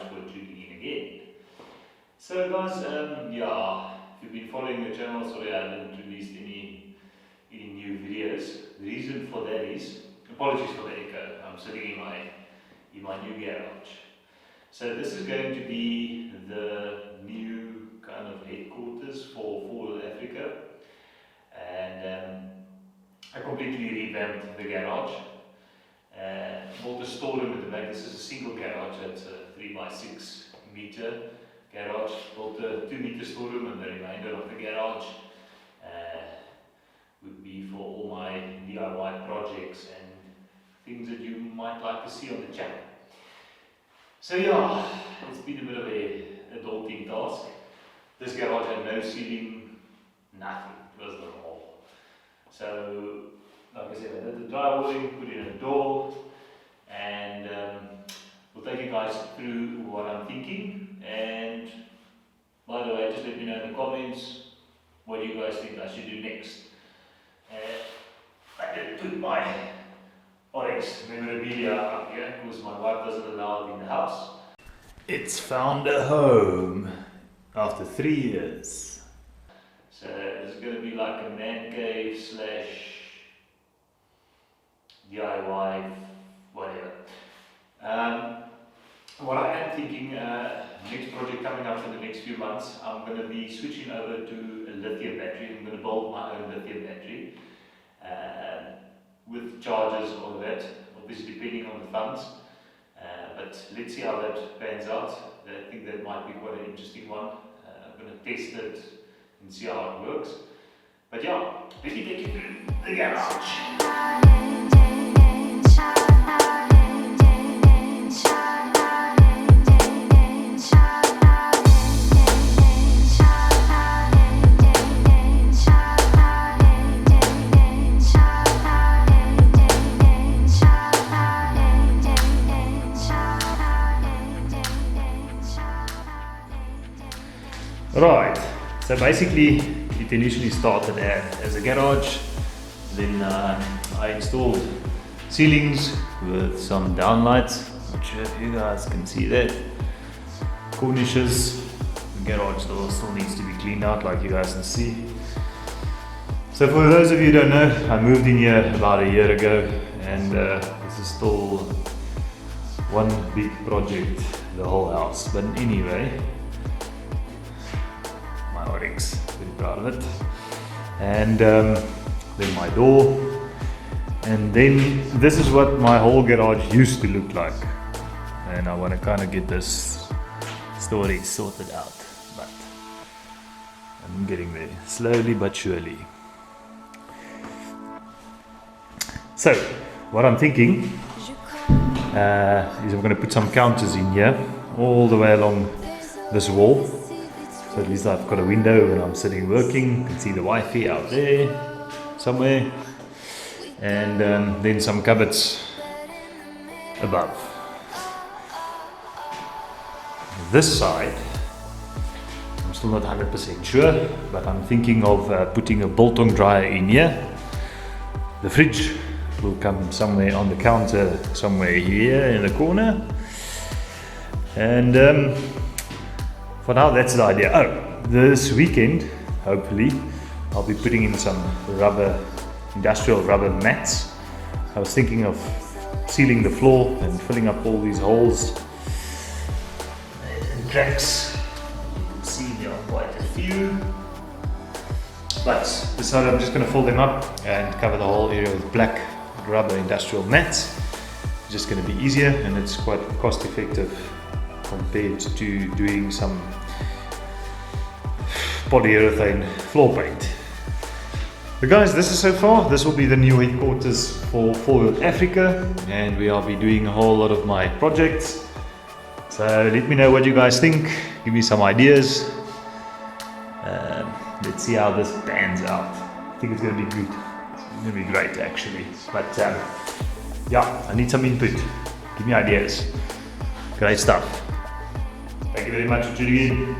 for tuning in again. So guys, yeah, if you've been following the channel, sorry I haven't released any new videos. The reason for that is, apologies for the echo, I'm sitting in my new garage. So this is going to be the new kind of headquarters for Weel Africa, and I completely revamped the garage. Bought a storeroom at the back. This is a single garage. It's a 3x6 meter garage. Built a 2 meter storeroom, and the remainder of the garage would be for all my DIY projects and things that you might like to see on the channel. So yeah, it's been a bit of a daunting task. This garage had no ceiling, nothing. It was the wall. So like I said, I did the drywalling, put in a door, and we'll take you guys through what I'm thinking. And by the way, just let me know in the comments what you guys think I should do next. I did put my oryx memorabilia up here because my wife doesn't allow it in the house. It's found a home after 3 years. So it's going to be like a man cave slash DIY, whatever. What I am thinking, next project coming up in the next few months, I'm going to be switching over to a lithium battery. I'm going to build my own lithium battery with chargers, all of that, obviously depending on the funds. But let's see how that pans out. I think that might be quite an interesting one. I'm going to test it and see how it works. But yeah, let me take you through the garage. Right, so basically it initially started as a garage, then I installed ceilings with some downlights. Not sure if you guys can see that. Cornices. The garage door still needs to be cleaned out, like you guys can see. So for those of you who don't know, I moved in here about a year ago, and this is still one big project, the whole house. But anyway, oryx, very proud of it. And then my door, and then this is what my whole garage used to look like, and I want to kind of get this story sorted out, but I'm getting there slowly but surely. So what I'm thinking is I'm going to put some counters in here all the way along this wall. So at least I've got a window when I'm sitting working. You can see the Wi-Fi out there somewhere. And then some cupboards above. This side, I'm still not 100% sure, but I'm thinking of putting a biltong dryer in here. The fridge will come somewhere on the counter, somewhere here in the corner. And for now, that's the idea. Oh, this weekend, hopefully, I'll be putting in some industrial rubber mats. I was thinking of sealing the floor and filling up all these holes and cracks. You can see there are quite a few. But this side, I'm just going to fold them up and cover the whole area with black rubber industrial mats. It's just going to be easier, and it's quite cost effective compared to doing some polyurethane floor paint. But guys, this is so far. This will be the new headquarters for Weel Africa, and we'll be doing a whole lot of my projects. So let me know what you guys think. Give me some ideas. Let's see how this pans out. I think it's going to be good. It's going to be great actually. But yeah, I need some input. Give me ideas. Great stuff. Thank you very much for tuning in.